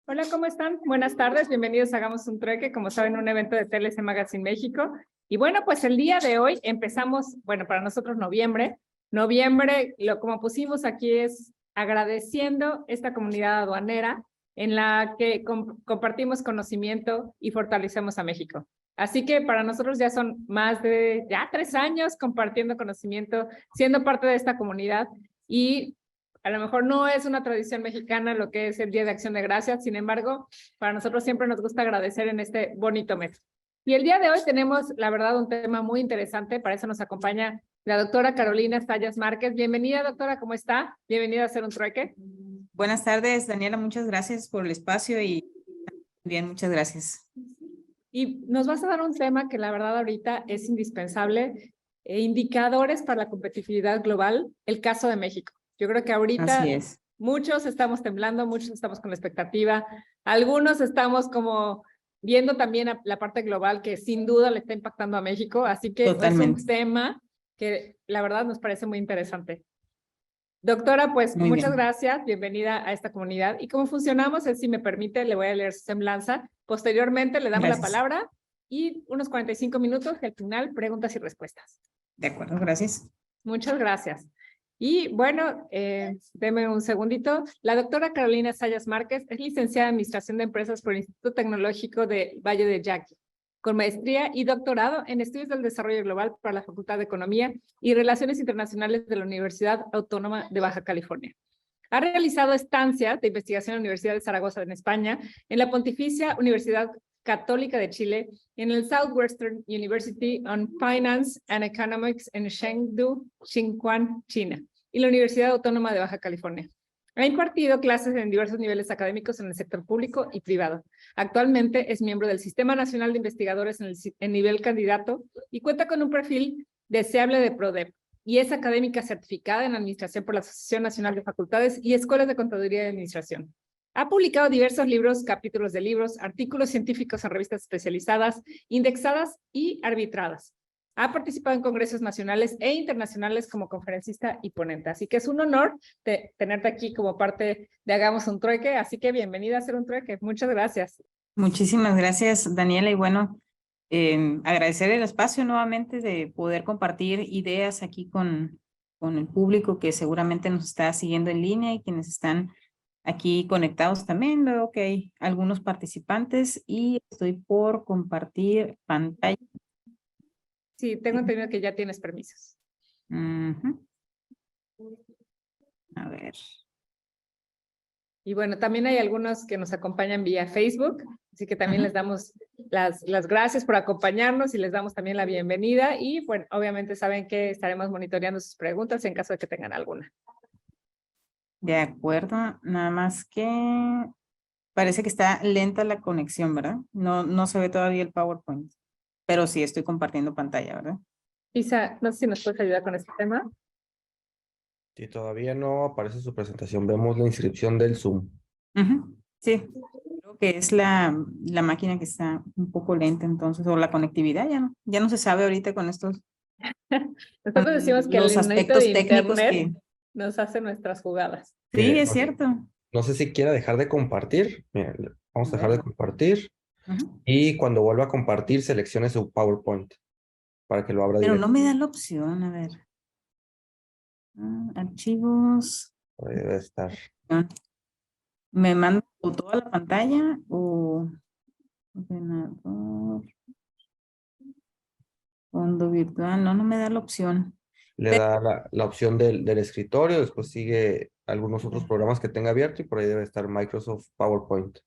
Hola, ¿cómo están? Buenas tardes, bienvenidos a Hagamos un Trueque, como saben, un evento de TLC Magazine México. Y bueno, pues el día de hoy empezamos, bueno, para nosotros noviembre. Noviembre, como pusimos aquí es agradeciendo esta comunidad aduanera en la que compartimos conocimiento y fortalecemos a México. Así que para nosotros ya son más de 3 años compartiendo conocimiento, siendo parte de esta comunidad y a lo mejor no es una tradición mexicana lo que es el Día de Acción de Gracias, sin embargo, para nosotros siempre nos gusta agradecer en este bonito mes. Y el día de hoy tenemos, la verdad, un tema muy interesante, para eso nos acompaña la doctora Carolina Sayas Márquez. Bienvenida, doctora, ¿cómo está? Bienvenida a Hacer un Trueque. Buenas tardes, Daniela, muchas gracias por el espacio y bien, muchas gracias. Y nos vas a dar un tema que la verdad ahorita es indispensable, indicadores para la competitividad global, el caso de México. Yo creo que ahorita muchos estamos temblando, muchos estamos con la expectativa, algunos estamos como viendo también la parte global que sin duda le está impactando a México, así que Totalmente. es un tema que la verdad nos parece muy interesante. Doctora, pues muchas gracias, bienvenida a esta comunidad. ¿Y cómo funcionamos? Si me permite, le voy a leer su semblanza. Posteriormente le damos la palabra y unos 45 minutos y al final preguntas y respuestas. De acuerdo, gracias. Muchas gracias. Y bueno, deme un segundito. La doctora Carolina Sayas Márquez es licenciada en Administración de Empresas por el Instituto Tecnológico de Valle de Yaqui, con maestría y doctorado en Estudios del Desarrollo Global por la Facultad de Economía y Relaciones Internacionales de la Universidad Autónoma de Baja California. Ha realizado estancias de investigación en la Universidad de Zaragoza en España, en la Pontificia Universidad Católica de Chile, en el Southwestern University on Finance and Economics en Chengdu, Sichuan, China, y la Universidad Autónoma de Baja California. Ha impartido clases en diversos niveles académicos en el sector público y privado. Actualmente es miembro del Sistema Nacional de Investigadores en nivel candidato y cuenta con un perfil deseable de PRODEP, y es académica certificada en Administración por la Asociación Nacional de Facultades y Escuelas de Contaduría y Administración. Ha publicado diversos libros, capítulos de libros, artículos científicos en revistas especializadas, indexadas y arbitradas. Ha participado en congresos nacionales e internacionales como conferencista y ponente. Así que es un honor tenerte aquí como parte de Hagamos un Trueque. Así que bienvenida a Hacer un Trueque. Muchas gracias. Muchísimas gracias, Daniela. Y bueno, agradecer el espacio nuevamente de poder compartir ideas aquí con el público que seguramente nos está siguiendo en línea y quienes están aquí conectados también. Veo que hay algunos participantes y estoy por compartir pantalla. Sí, tengo entendido que ya tienes permisos. A ver. Y bueno, también hay algunos que nos acompañan vía Facebook, así que también les damos las gracias por acompañarnos y les damos también la bienvenida. Y bueno, obviamente saben que estaremos monitoreando sus preguntas en caso de que tengan alguna. De acuerdo, nada más que parece que está lenta la conexión, ¿verdad? No se ve todavía el PowerPoint, pero sí estoy compartiendo pantalla, ¿verdad? Isa, no sé si nos puedes ayudar con este tema. Si todavía no aparece su presentación, vemos la inscripción del Zoom. Sí, creo que es la máquina que está un poco lenta entonces, o la conectividad, ya no se sabe ahorita con estos. Nosotros decimos que los el aspectos de técnicos internet nos hace nuestras jugadas. Sí, es cierto. No sé si quiera dejar de compartir. Miren, vamos a dejar de compartir. Y cuando vuelva a compartir, seleccione su PowerPoint para que lo abra Pero directo. no me da la opción, a ver. Archivos. Debe estar. ¿Me manda toda la pantalla o ordenador? Fondo virtual, no me da la opción. Le da la opción del escritorio, después sigue algunos otros programas que tenga abierto y por ahí debe estar Microsoft PowerPoint.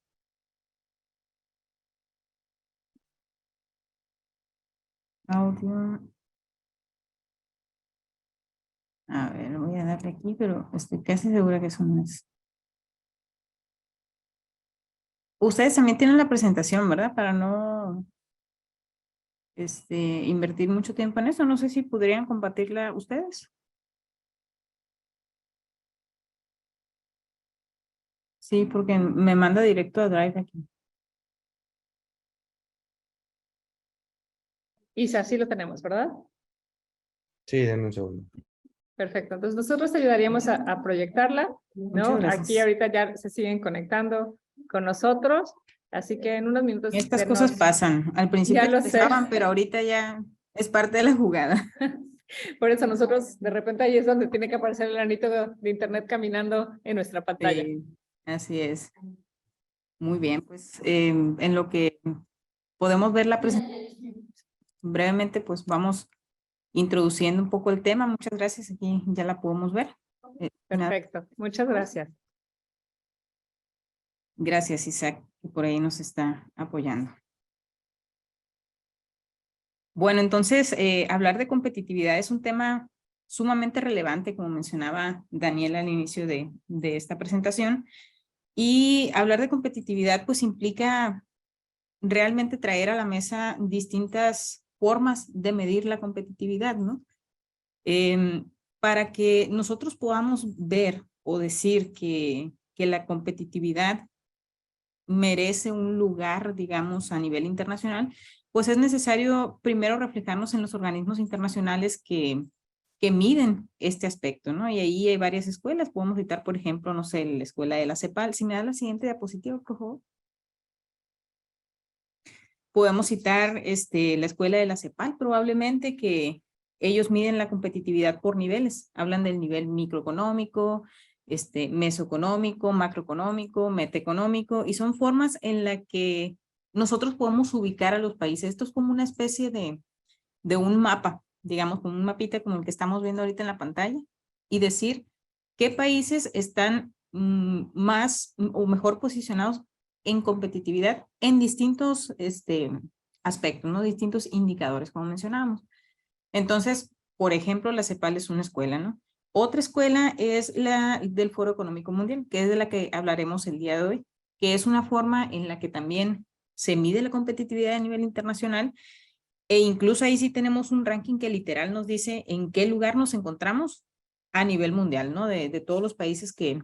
Audio. A ver, voy a darle aquí, pero estoy casi segura que eso no es. Ustedes también tienen la presentación, ¿verdad? Para no invertir mucho tiempo en eso. No sé si podrían compartirla ustedes. Sí, porque me manda directo a Drive aquí. Isa, sí lo tenemos, ¿verdad? Sí, denme un segundo. Perfecto, entonces nosotros te ayudaríamos a proyectarla, ¿no? Aquí ahorita ya se siguen conectando con nosotros. Así que en unos minutos. Estas se cosas nos- pasan. Al principio Ya lo sé. empezaban, pero ahorita ya es parte de la jugada. Por eso nosotros, de repente, ahí es donde tiene que aparecer el anito de internet caminando en nuestra pantalla. Sí, así es. Muy bien, pues en lo que podemos ver la presentación, brevemente, pues vamos introduciendo un poco el tema. Muchas gracias, aquí ya la podemos ver. Perfecto, muchas gracias. Gracias, Isaac, que por ahí nos está apoyando. Bueno, entonces, hablar de competitividad es un tema sumamente relevante, como mencionaba Daniela al inicio de esta presentación. Y hablar de competitividad, pues implica realmente traer a la mesa distintas formas de medir la competitividad, ¿no? Para que nosotros podamos ver o decir que la competitividad merece un lugar, digamos, a nivel internacional, pues es necesario primero reflejarnos en los organismos internacionales que miden este aspecto, ¿no? Y ahí hay varias escuelas, podemos citar, por ejemplo, no sé, la escuela de la CEPAL. Si me da la siguiente diapositiva, por favor. Podemos citar la escuela de la CEPAL, probablemente, que ellos miden la competitividad por niveles. Hablan del nivel microeconómico, mesoeconómico, macroeconómico, metaeconómico, y son formas en las que nosotros podemos ubicar a los países. Esto es como una especie de un mapa, digamos, como un mapita como el que estamos viendo ahorita en la pantalla, y decir qué países están más o mejor posicionados en competitividad en distintos aspectos, ¿no? Distintos indicadores, como mencionábamos. Entonces, por ejemplo, la CEPAL es una escuela, ¿no? Otra escuela es la del Foro Económico Mundial, que es de la que hablaremos el día de hoy, que es una forma en la que también se mide la competitividad a nivel internacional, e incluso ahí sí tenemos un ranking que literal nos dice en qué lugar nos encontramos a nivel mundial, ¿no? De todos los países que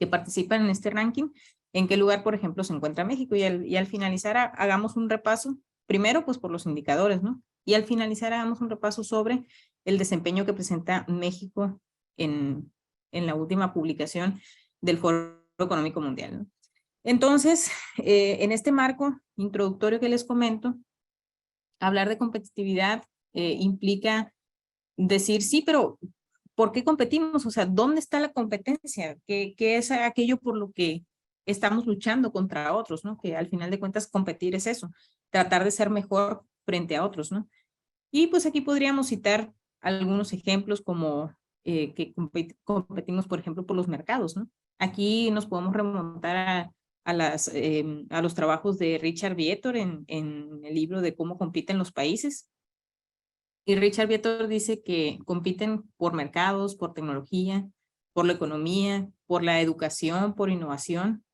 participan en este ranking, en qué lugar, por ejemplo, se encuentra México. Y al finalizar hagamos un repaso, primero pues por los indicadores, ¿no? Y al finalizar hagamos un repaso sobre el desempeño que presenta México en la última publicación del Foro Económico Mundial, ¿no? Entonces, en este marco introductorio que les comento, hablar de competitividad implica decir, sí, pero ¿por qué competimos? O sea, ¿dónde está la competencia? ¿Qué es aquello por lo que estamos luchando contra otros, ¿no? Que al final de cuentas competir es eso, tratar de ser mejor frente a otros, ¿no? Y pues aquí podríamos citar algunos ejemplos como que competimos, por ejemplo, por los mercados, ¿no? Aquí nos podemos remontar a los trabajos de Richard Vietor en el libro de cómo compiten los países. Y Richard Vietor dice que compiten por mercados, por tecnología, por la economía, por la educación, por innovación.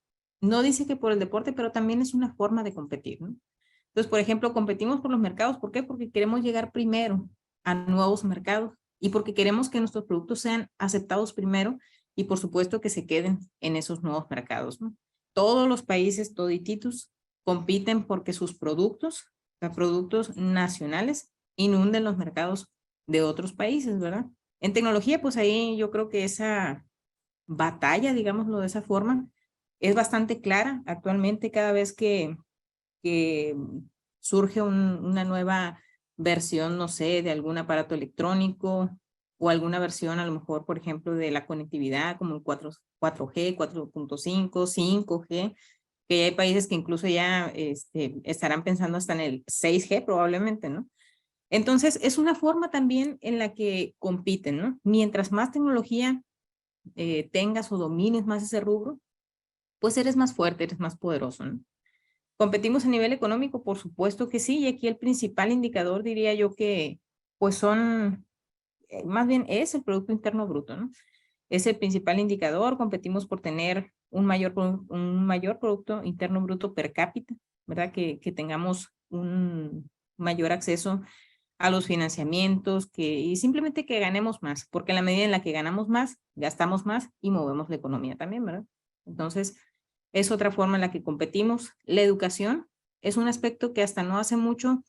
No dice que por el deporte, pero también es una forma de competir, ¿no? Entonces, por ejemplo, competimos por los mercados. ¿Por qué? Porque queremos llegar primero a nuevos mercados y porque queremos que nuestros productos sean aceptados primero y, por supuesto, que se queden en esos nuevos mercados, ¿no? Todos los países, todititos, compiten porque sus productos, los productos nacionales, inunden los mercados de otros países, ¿verdad? En tecnología, pues ahí yo creo que esa batalla, digámoslo de esa forma, es bastante clara actualmente cada vez que surge una nueva versión, no sé, de algún aparato electrónico o alguna versión a lo mejor, por ejemplo, de la conectividad como el 4G, 4.5, 5G, que hay países que incluso ya estarán pensando hasta en el 6G probablemente, ¿no? Entonces, es una forma también en la que compiten, ¿no? Mientras más tecnología tengas o domines más ese rubro, pues eres más fuerte, eres más poderoso, ¿no? ¿Competimos a nivel económico? Por supuesto que sí, y aquí el principal indicador diría yo que pues son, más bien es el Producto Interno Bruto, ¿no? Es el principal indicador. Competimos por tener un mayor Producto Interno Bruto per cápita, ¿verdad? Que tengamos un mayor acceso a los financiamientos, y simplemente que ganemos más, porque en la medida en la que ganamos más, gastamos más y movemos la economía también, ¿verdad? Entonces, es otra forma en la que competimos. La educación es un aspecto que hasta no hace mucho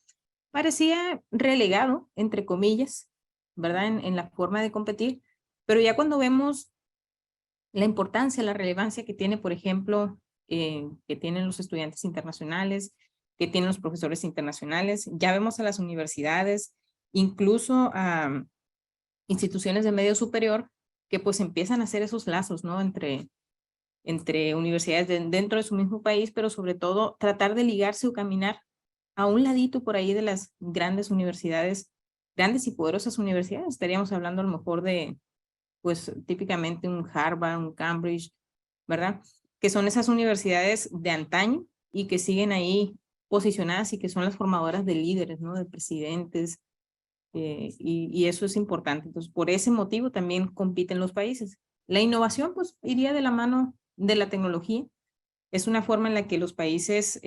parecía relegado, entre comillas, ¿verdad? En la forma de competir, pero ya cuando vemos la importancia, la relevancia que tiene, por ejemplo, que tienen los estudiantes internacionales, que tienen los profesores internacionales. Ya vemos a las universidades, incluso a instituciones de medio superior, que pues empiezan a hacer esos lazos, ¿no? Entre universidades dentro de su mismo país, pero sobre todo tratar de ligarse o caminar a un ladito por ahí de las grandes universidades, grandes y poderosas universidades. Estaríamos hablando a lo mejor de, pues típicamente un Harvard, un Cambridge, ¿verdad? Que son esas universidades de antaño y que siguen ahí posicionadas y que son las formadoras de líderes, ¿no? De presidentes, y eso es importante. Entonces, por ese motivo también compiten los países. La innovación, pues, iría de la mano de la tecnología. Es una forma en la que los países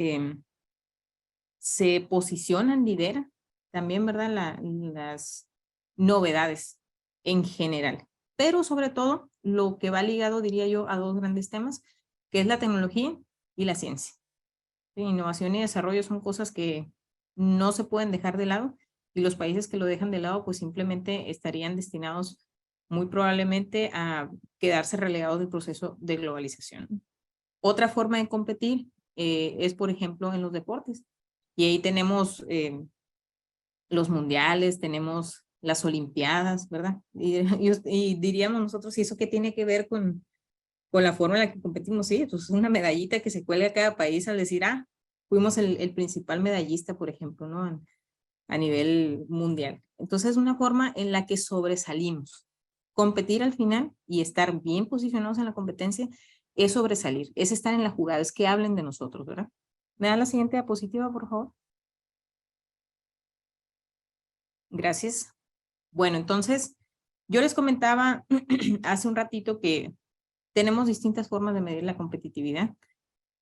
se posicionan, lideran también, ¿verdad? Las novedades en general. Pero sobre todo, lo que va ligado, diría yo, a dos grandes temas, que es la tecnología y la ciencia. Innovación y desarrollo son cosas que no se pueden dejar de lado, y los países que lo dejan de lado, pues simplemente estarían destinados muy probablemente a quedarse relegados del proceso de globalización. Otra forma de competir es, por ejemplo, en los deportes. Y ahí tenemos los mundiales, tenemos las olimpiadas, ¿verdad? Y diríamos nosotros, ¿y eso qué tiene que ver con la forma en la que competimos? Sí, pues es una medallita que se cuelga a cada país al decir, fuimos el principal medallista, por ejemplo, ¿no? A nivel mundial. Entonces es una forma en la que sobresalimos. Competir al final y estar bien posicionados en la competencia es sobresalir, es estar en la jugada, es que hablen de nosotros, ¿verdad? ¿Me da la siguiente diapositiva, por favor? Gracias. Bueno, entonces, yo les comentaba hace un ratito que tenemos distintas formas de medir la competitividad.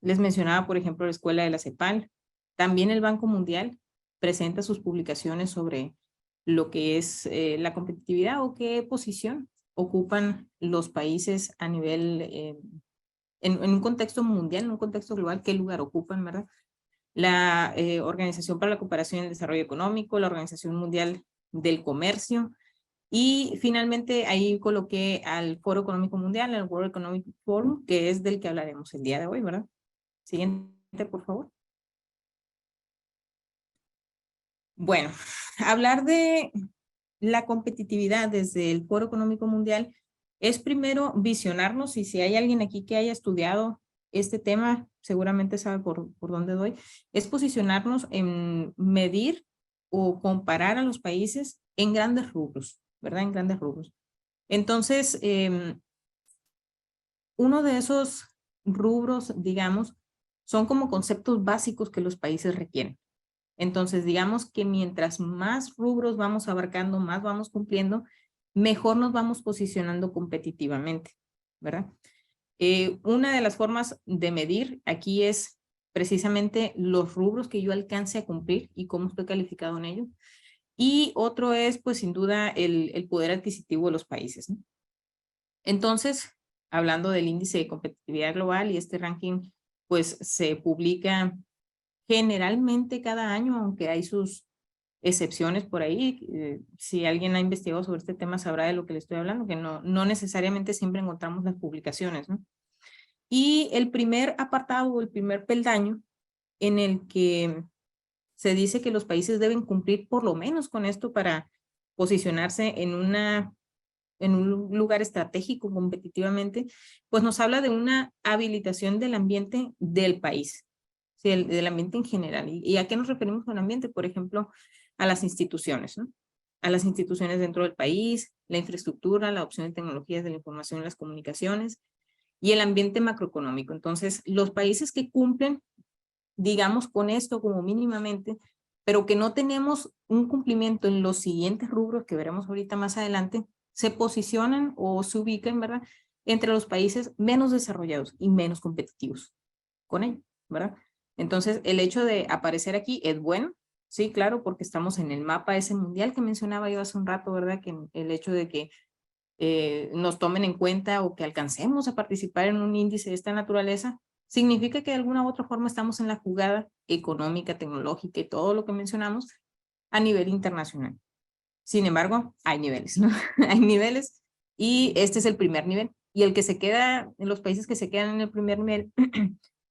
Les mencionaba, por ejemplo, la escuela de la CEPAL. También el Banco Mundial presenta sus publicaciones sobre lo que es la competitividad o qué posición ocupan los países a nivel, en un contexto mundial, en un contexto global, qué lugar ocupan, ¿verdad? La Organización para la Cooperación y el Desarrollo Económico, la Organización Mundial del Comercio, y finalmente ahí coloqué al Foro Económico Mundial, el World Economic Forum, que es del que hablaremos el día de hoy, ¿verdad? Siguiente, por favor. Bueno, hablar de la competitividad desde el Foro Económico Mundial es primero visionarnos, y si hay alguien aquí que haya estudiado este tema, seguramente sabe por dónde doy, es posicionarnos en medir o comparar a los países en grandes rubros, ¿verdad? En grandes rubros. Entonces, uno de esos rubros, digamos, son como conceptos básicos que los países requieren. Entonces, digamos que mientras más rubros vamos abarcando, más vamos cumpliendo, mejor nos vamos posicionando competitivamente, ¿verdad? Una de las formas de medir aquí es precisamente los rubros que yo alcance a cumplir y cómo estoy calificado en ellos. Y otro es, pues, sin duda, el poder adquisitivo de los países, ¿no? Entonces, hablando del índice de competitividad global, y este ranking, pues, se publica generalmente cada año, aunque hay sus excepciones por ahí. Si alguien ha investigado sobre este tema sabrá de lo que le estoy hablando, que no necesariamente siempre encontramos las publicaciones, ¿no? Y el primer apartado o el primer peldaño en el que se dice que los países deben cumplir por lo menos con esto para posicionarse en un lugar estratégico competitivamente, pues nos habla de una habilitación del ambiente del país. Sí, del ambiente en general. ¿Y a qué nos referimos con ambiente? Por ejemplo, a las instituciones, ¿no? A las instituciones dentro del país, la infraestructura, la adopción de tecnologías de la información y las comunicaciones, y el ambiente macroeconómico. Entonces, los países que cumplen, digamos, con esto como mínimamente, pero que no tenemos un cumplimiento en los siguientes rubros que veremos ahorita más adelante, se posicionan o se ubican, ¿verdad?, entre los países menos desarrollados y menos competitivos con ello, ¿verdad? Entonces, el hecho de aparecer aquí es bueno, sí, claro, porque estamos en el mapa ese mundial que mencionaba yo hace un rato, ¿verdad? Que el hecho de que nos tomen en cuenta o que alcancemos a participar en un índice de esta naturaleza, significa que de alguna u otra forma estamos en la jugada económica, tecnológica y todo lo que mencionamos a nivel internacional. Sin embargo, hay niveles, ¿no? Hay niveles, y este es el primer nivel. Y el que se queda, en los países que se quedan en el primer nivel,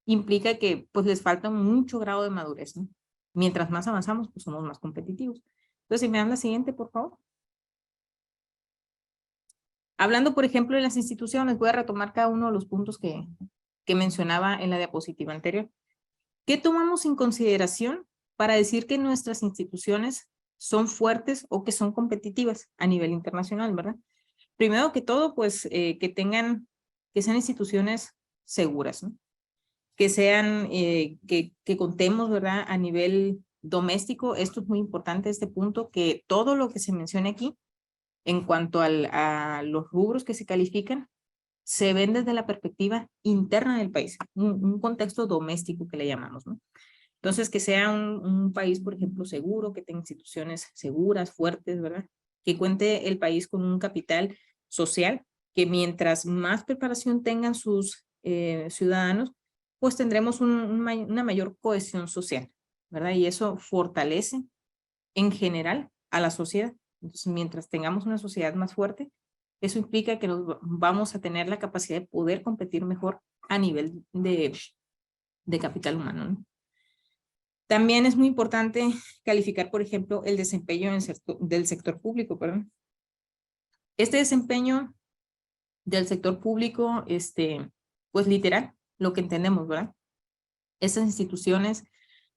implica que pues les falta mucho grado de madurez, ¿no? Mientras más avanzamos, pues somos más competitivos. Entonces, si me dan la siguiente, por favor. Hablando, por ejemplo, de las instituciones, voy a retomar cada uno de los puntos que mencionaba en la diapositiva anterior. ¿Qué tomamos en consideración para decir que nuestras instituciones son fuertes o que son competitivas a nivel internacional, verdad? Primero que todo, pues, que sean instituciones seguras, ¿no? Que sean, que contemos, ¿verdad? A nivel doméstico, esto es muy importante, este punto, que todo lo que se mencione aquí, en cuanto a los rubros que se califican, se ven desde la perspectiva interna del país, un contexto doméstico que le llamamos, ¿no? Entonces, que sea un país, por ejemplo, seguro, que tenga instituciones seguras, fuertes, ¿verdad? Que cuente el país con un capital social, que mientras más preparación tengan sus ciudadanos, pues tendremos una mayor cohesión social, ¿verdad? Y eso fortalece en general a la sociedad. Entonces, mientras tengamos una sociedad más fuerte, eso implica que vamos a tener la capacidad de poder competir mejor a nivel de capital humano, ¿no? También es muy importante calificar, por ejemplo, el desempeño del sector público, perdón. Este desempeño del sector público, pues literal, lo que entendemos, ¿verdad? Estas instituciones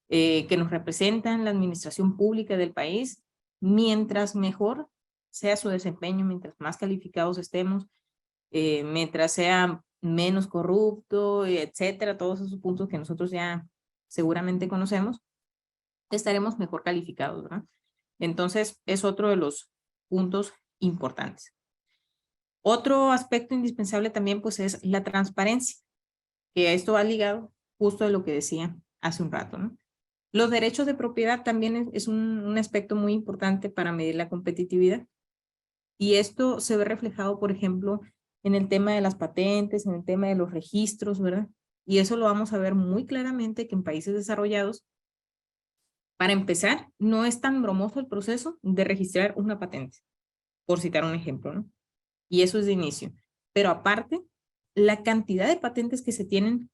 que nos representan, la administración pública del país, mientras mejor sea su desempeño, mientras más calificados estemos, mientras sea menos corrupto, etcétera, todos esos puntos que nosotros ya seguramente conocemos, estaremos mejor calificados, ¿verdad? Entonces, es otro de los puntos importantes. Otro aspecto indispensable también, pues, es la transparencia, que esto va ligado justo a lo que decía hace un rato, ¿no? Los derechos de propiedad también es un aspecto muy importante para medir la competitividad. Y esto se ve reflejado, por ejemplo, en el tema de las patentes, en el tema de los registros, ¿verdad? Y eso lo vamos a ver muy claramente que en países desarrollados, para empezar, no es tan bromoso el proceso de registrar una patente, por citar un ejemplo, ¿no? Y eso es de inicio. Pero aparte, la cantidad de patentes que se tienen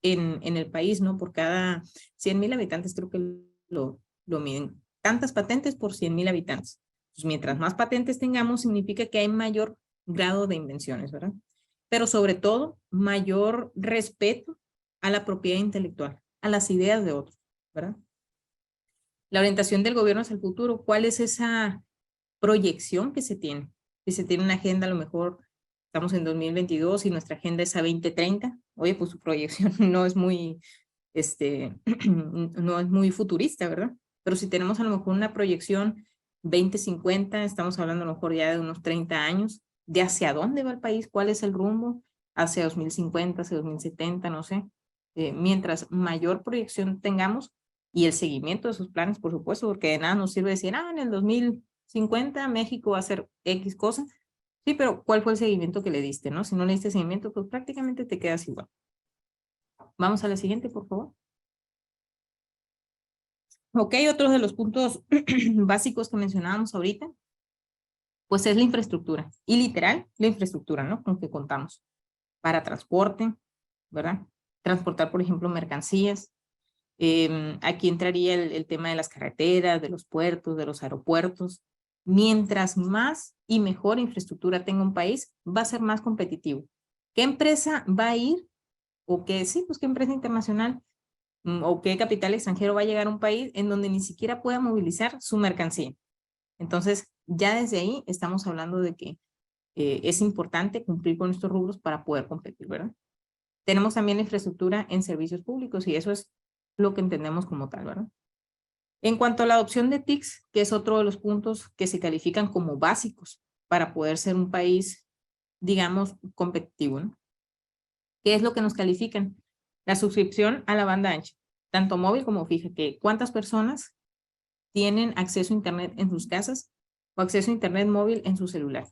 en el país, ¿no? Por cada 100,000 habitantes, creo que lo miden. Tantas patentes por 100,000 habitantes. Pues mientras más patentes tengamos, significa que hay mayor grado de invenciones, ¿verdad? Pero sobre todo, mayor respeto a la propiedad intelectual, a las ideas de otros, ¿verdad? La orientación del gobierno hacia el futuro, ¿cuál es esa proyección que se tiene? Si se tiene una agenda, a lo mejor estamos en 2022 y nuestra agenda es a 2030, oye, pues su proyección no es muy, no es muy futurista, ¿verdad? Pero si tenemos a lo mejor una proyección 2050, estamos hablando a lo mejor ya de unos 30 años, de hacia dónde va el país, cuál es el rumbo, hacia 2050, hacia 2070, no sé. Mientras mayor proyección tengamos y el seguimiento de sus planes, por supuesto, porque de nada nos sirve decir, en el 2050 México va a hacer X cosa. Sí, pero ¿cuál fue el seguimiento que le diste, no? Si no le diste seguimiento, pues prácticamente te quedas igual. Vamos a la siguiente, por favor. Ok, otro de los puntos básicos que mencionábamos ahorita, pues es la infraestructura. Y literal, la infraestructura, ¿no? Con que contamos. Para transporte, ¿verdad? Transportar, por ejemplo, mercancías. Aquí entraría el tema de las carreteras, de los puertos, de los aeropuertos. Mientras más y mejor infraestructura tenga un país, va a ser más competitivo. ¿Qué empresa va a ir? O qué, sí, pues qué empresa internacional o qué capital extranjero va a llegar a un país en donde ni siquiera pueda movilizar su mercancía. Entonces, ya desde ahí estamos hablando de que es importante cumplir con estos rubros para poder competir, ¿verdad? Tenemos también la infraestructura en servicios públicos y eso es lo que entendemos como tal, ¿verdad? En cuanto a la adopción de TICs, que es otro de los puntos que se califican como básicos para poder ser un país, digamos, competitivo, ¿no? ¿Qué es lo que nos califican? La suscripción a la banda ancha, tanto móvil como fija, que cuántas personas tienen acceso a internet en sus casas o acceso a internet móvil en su celular,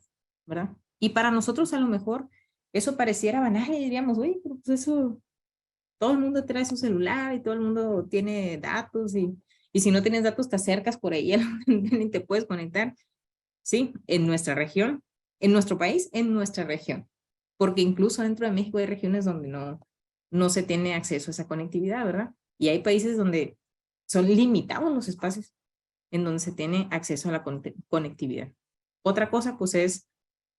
¿verdad? Y para nosotros a lo mejor eso pareciera banal y diríamos, oye, pero pues eso, todo el mundo trae su celular y todo el mundo tiene datos y si no tienes datos te acercas por ahí y te puedes conectar. Sí, en nuestra región, en nuestro país, en nuestra región. Porque incluso dentro de México hay regiones donde no no se tiene acceso a esa conectividad, ¿verdad? Y hay países donde son limitados los espacios en donde se tiene acceso a la conectividad. Otra cosa, pues, es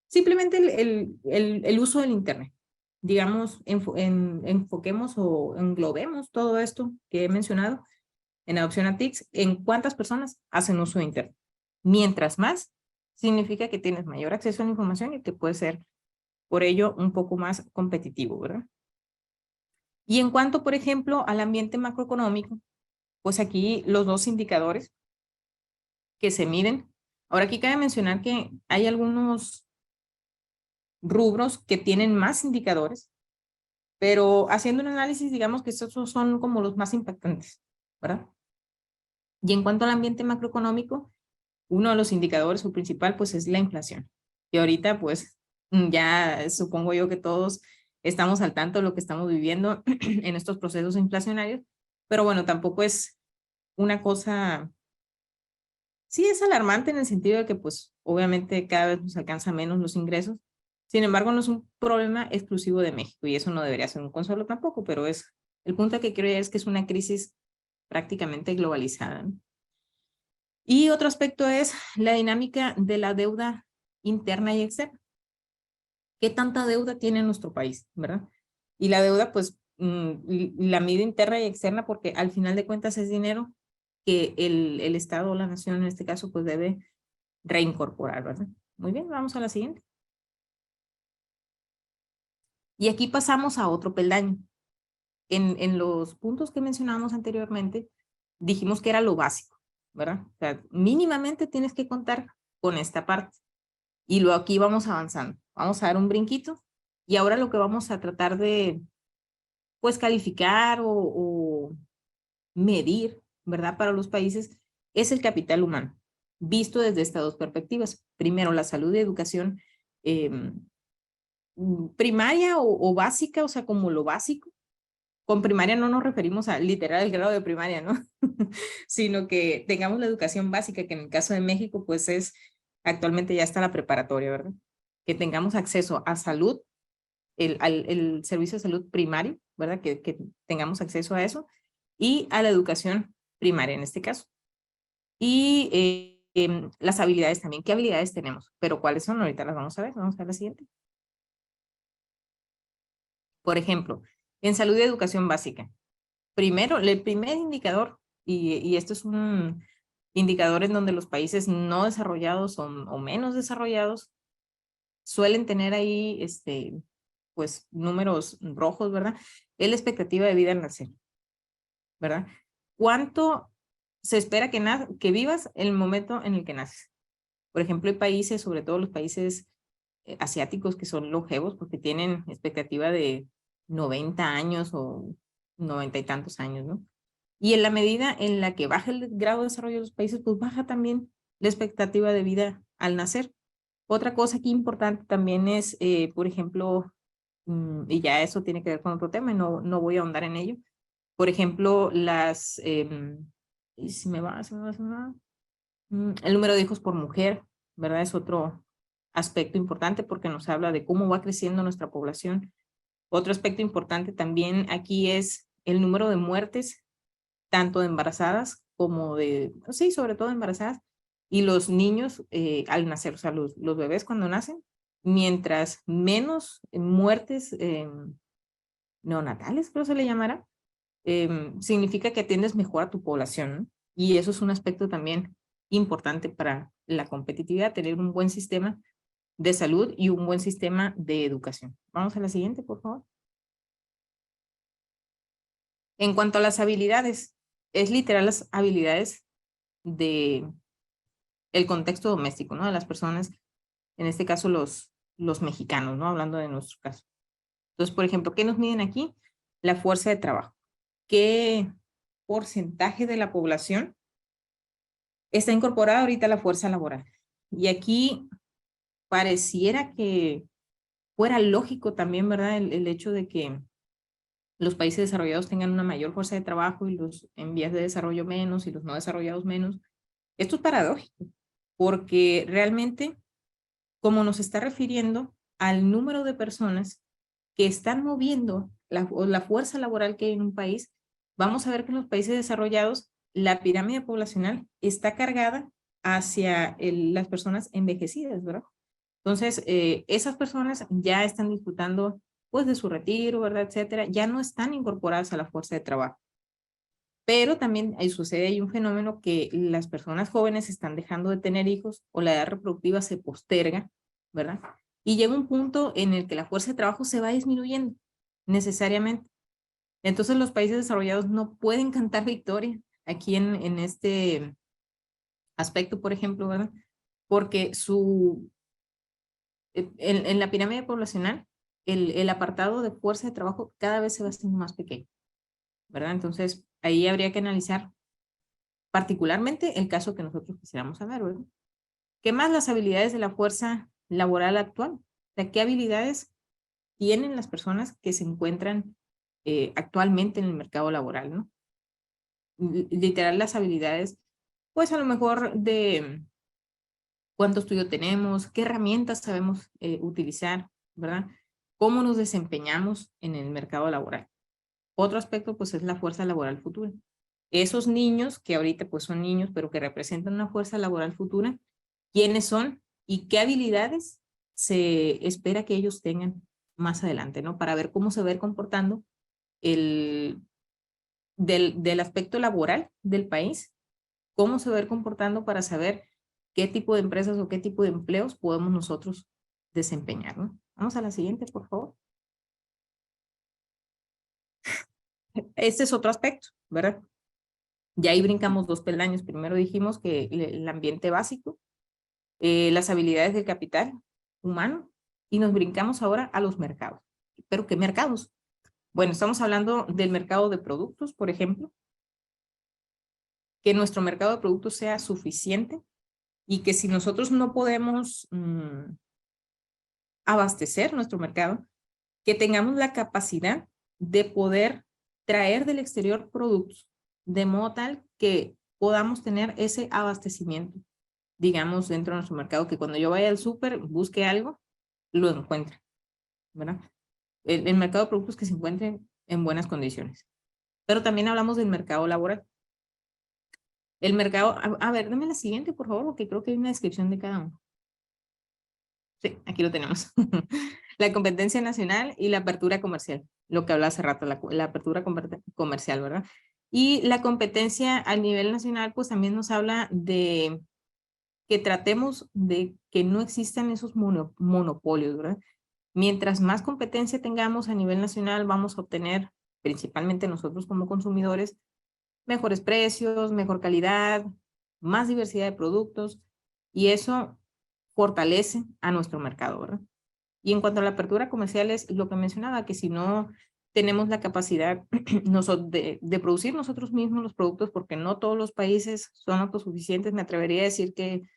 simplemente el uso del Internet. Digamos, enfoquemos o englobemos todo esto que he mencionado en adopción a TICS, en cuántas personas hacen uso de Internet. Mientras más, significa que tienes mayor acceso a la información y que puedes ser, por ello, un poco más competitivo, ¿verdad? Y en cuanto, por ejemplo, al ambiente macroeconómico, pues aquí los dos indicadores que se miden. Ahora aquí cabe mencionar que hay algunos rubros que tienen más indicadores, pero haciendo un análisis, digamos que estos son como los más impactantes, ¿verdad? Y en cuanto al ambiente macroeconómico, uno de los indicadores o principal, pues, es la inflación. Y ahorita, pues, ya supongo yo que todos estamos al tanto de lo que estamos viviendo en estos procesos inflacionarios, pero bueno, tampoco es una cosa, sí es alarmante en el sentido de que, pues, obviamente cada vez nos alcanza menos los ingresos. Sin embargo, no es un problema exclusivo de México y eso no debería ser un consuelo tampoco, pero es, el punto que quiero llegar es que es una crisis prácticamente globalizada, ¿no? Y otro aspecto es la dinámica de la deuda interna y externa. ¿Qué tanta deuda tiene nuestro país, verdad? Y la deuda, pues, la mide interna y externa porque al final de cuentas es dinero que el Estado o la nación en este caso, pues, debe reincorporar, ¿verdad? Muy bien, vamos a la siguiente. Y aquí pasamos a otro peldaño. En los puntos que mencionamos anteriormente, dijimos que era lo básico, ¿verdad? O sea, mínimamente tienes que contar con esta parte. Y luego aquí vamos avanzando. Vamos a dar un brinquito. Y ahora lo que vamos a tratar de, pues, calificar o medir, ¿verdad? Para los países es el capital humano, visto desde estas dos perspectivas. Primero, la salud y educación primaria o básica, o sea, como lo básico. Con primaria no nos referimos a literal el grado de primaria, ¿no? Sino que tengamos la educación básica, que en el caso de México, pues es, actualmente ya está la preparatoria, ¿verdad? Que tengamos acceso a salud, el servicio de salud primario, ¿verdad? Que tengamos acceso a eso, y a la educación primaria en este caso. Y las habilidades también. ¿Qué habilidades tenemos? Pero ¿cuáles son? Ahorita las vamos a ver. Vamos a ver la siguiente. Por ejemplo, en salud y educación básica. Primero, el primer indicador, y esto es un indicador en donde los países no desarrollados o menos desarrollados suelen tener ahí, pues, números rojos, ¿verdad? Es la expectativa de vida al nacer, ¿verdad? ¿Cuánto se espera que vivas en el momento en el que naces? Por ejemplo, hay países, sobre todo los países asiáticos, que son longevos porque tienen expectativa de 90 años o 90 y tantos años, ¿no? Y en la medida en la que baja el grado de desarrollo de los países, pues baja también la expectativa de vida al nacer. Otra cosa aquí importante también es, por ejemplo, y ya eso tiene que ver con otro tema y no voy a ahondar en ello. Por ejemplo, y si me va, el número de hijos por mujer, ¿verdad? Es otro aspecto importante porque nos habla de cómo va creciendo nuestra población. Otro aspecto importante también aquí es el número de muertes, tanto de embarazadas como sí, sobre todo embarazadas, y los niños al nacer, o sea, los bebés cuando nacen, mientras menos muertes neonatales, creo se le llamará, significa que atiendes mejor a tu población, ¿no? Y eso es un aspecto también importante para la competitividad, tener un buen sistema de salud y un buen sistema de educación. Vamos a la siguiente, por favor. En cuanto a las habilidades, es literal las habilidades de el contexto doméstico, ¿no? De las personas, en este caso los mexicanos, ¿no? Hablando de nuestro caso. Entonces, por ejemplo, ¿qué nos miden aquí? La fuerza de trabajo. ¿Qué porcentaje de la población está incorporada ahorita a la fuerza laboral? Y aquí pareciera que fuera lógico también, ¿verdad? El hecho de que los países desarrollados tengan una mayor fuerza de trabajo y los en vías de desarrollo menos y los no desarrollados menos. Esto es paradójico, porque realmente, como nos está refiriendo al número de personas que están moviendo o la fuerza laboral que hay en un país, vamos a ver que en los países desarrollados la pirámide poblacional está cargada hacia las personas envejecidas, ¿verdad? Entonces, esas personas ya están disfrutando pues de su retiro, ¿verdad? Etcétera, ya no están incorporadas a la fuerza de trabajo. Pero también ahí sucede hay un fenómeno que las personas jóvenes están dejando de tener hijos o la edad reproductiva se posterga, ¿verdad? Y llega un punto en el que la fuerza de trabajo se va disminuyendo necesariamente. Entonces los países desarrollados no pueden cantar victoria aquí en este aspecto, por ejemplo, ¿verdad? Porque en la pirámide poblacional, el apartado de fuerza de trabajo cada vez se va haciendo más pequeño, ¿verdad? Entonces ahí habría que analizar particularmente el caso que nosotros quisiéramos saber, ¿verdad? ¿Qué más las habilidades de la fuerza laboral actual? O sea, ¿qué habilidades tienen las personas que se encuentran actualmente en el mercado laboral, ¿no? Literal las habilidades, pues a lo mejor de cuánto estudio tenemos, qué herramientas sabemos utilizar, ¿verdad? ¿Cómo nos desempeñamos en el mercado laboral? Otro aspecto, pues, es la fuerza laboral futura. Esos niños que ahorita, pues, son niños, pero que representan una fuerza laboral futura, ¿quiénes son y qué habilidades se espera que ellos tengan más adelante, ¿no? Para ver cómo se va a ir comportando del aspecto laboral del país, cómo se va a ir comportando para saber qué tipo de empresas o qué tipo de empleos podemos nosotros desempeñar, ¿no? Vamos a la siguiente, por favor. Este es otro aspecto, ¿verdad? Ya ahí brincamos 2 peldaños. Primero dijimos que el ambiente básico, las habilidades del capital humano, y nos brincamos ahora a los mercados. ¿Pero qué mercados? Bueno, estamos hablando del mercado de productos, por ejemplo, que nuestro mercado de productos sea suficiente y que si nosotros no podemos abastecer nuestro mercado, que tengamos la capacidad de poder traer del exterior productos de modo tal que podamos tener ese abastecimiento, digamos, dentro de nuestro mercado, que cuando yo vaya al súper, busque algo, lo encuentre, ¿verdad? El mercado de productos que se encuentren en buenas condiciones. Pero también hablamos del mercado laboral. El mercado, a ver, dame la siguiente, por favor, porque creo que hay una descripción de cada uno. Sí, aquí lo tenemos. La competencia nacional y la apertura comercial, lo que hablaba hace rato, la apertura comercial, ¿verdad? Y la competencia a nivel nacional, pues también nos habla de que tratemos de que no existan esos monopolios, ¿verdad? Mientras más competencia tengamos a nivel nacional, vamos a obtener, principalmente nosotros como consumidores, mejores precios, mejor calidad, más diversidad de productos, y eso fortalece a nuestro mercado, ¿verdad? Y en cuanto a la apertura comercial es lo que mencionaba, que si no tenemos la capacidad de producir nosotros mismos los productos, porque no todos los países son autosuficientes, me atrevería a decir que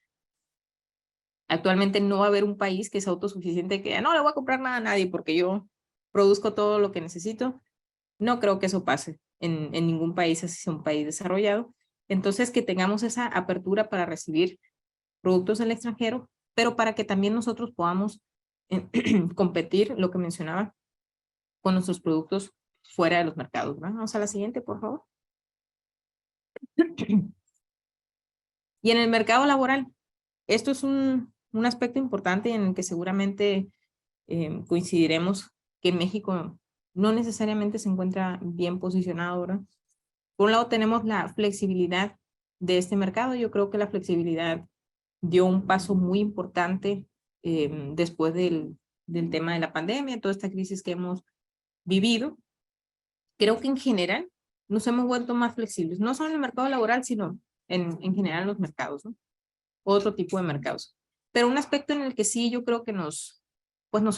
actualmente no va a haber un país que sea autosuficiente que no le voy a comprar nada a nadie porque yo produzco todo lo que necesito. No creo que eso pase en ningún país, así sea un país desarrollado. Entonces, que tengamos esa apertura para recibir productos del extranjero, pero para que también nosotros podamos competir, lo que mencionaba, con nuestros productos fuera de los mercados, ¿no? Vamos a la siguiente, por favor. Y en el mercado laboral, esto es un aspecto importante en el que seguramente coincidiremos que México no necesariamente se encuentra bien posicionado, ¿verdad? Por un lado tenemos la flexibilidad de este mercado. Yo creo que la flexibilidad dio un paso muy importante después del tema de la pandemia, toda esta crisis que hemos vivido. Creo que en general nos hemos vuelto más flexibles, no solo en el mercado laboral, sino en general en los mercados, ¿no? Otro tipo de mercados. Pero un aspecto en el que sí yo creo que nos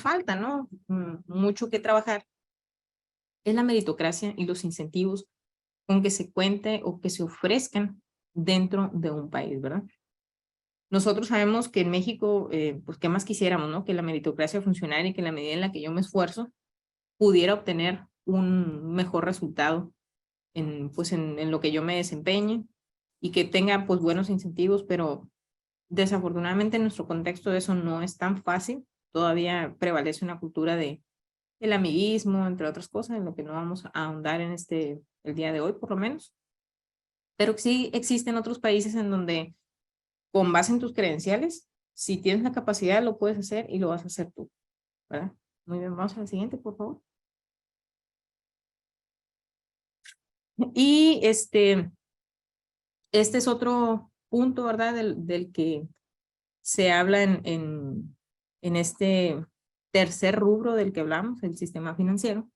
falta, ¿no? Mucho que trabajar es la meritocracia y los incentivos con que se cuente o que se ofrezcan dentro de un país, ¿verdad? Nosotros sabemos que en México, pues, ¿qué más quisiéramos, no? Que la meritocracia funcionara y que en la medida en la que yo me esfuerzo, pudiera obtener un mejor resultado pues, en lo que yo me desempeñe y que tenga, pues, buenos incentivos, pero desafortunadamente en nuestro contexto eso no es tan fácil. Todavía prevalece una cultura de el amiguismo, entre otras cosas, en lo que no vamos a ahondar en el día de hoy, por lo menos. Pero sí existen otros países en donde, con base en tus credenciales, si tienes la capacidad, lo puedes hacer y lo vas a hacer tú, ¿verdad? Muy bien, vamos a la siguiente, por favor. Y este es otro punto, ¿verdad? Del que se habla en este tercer rubro del que hablamos, el sistema financiero.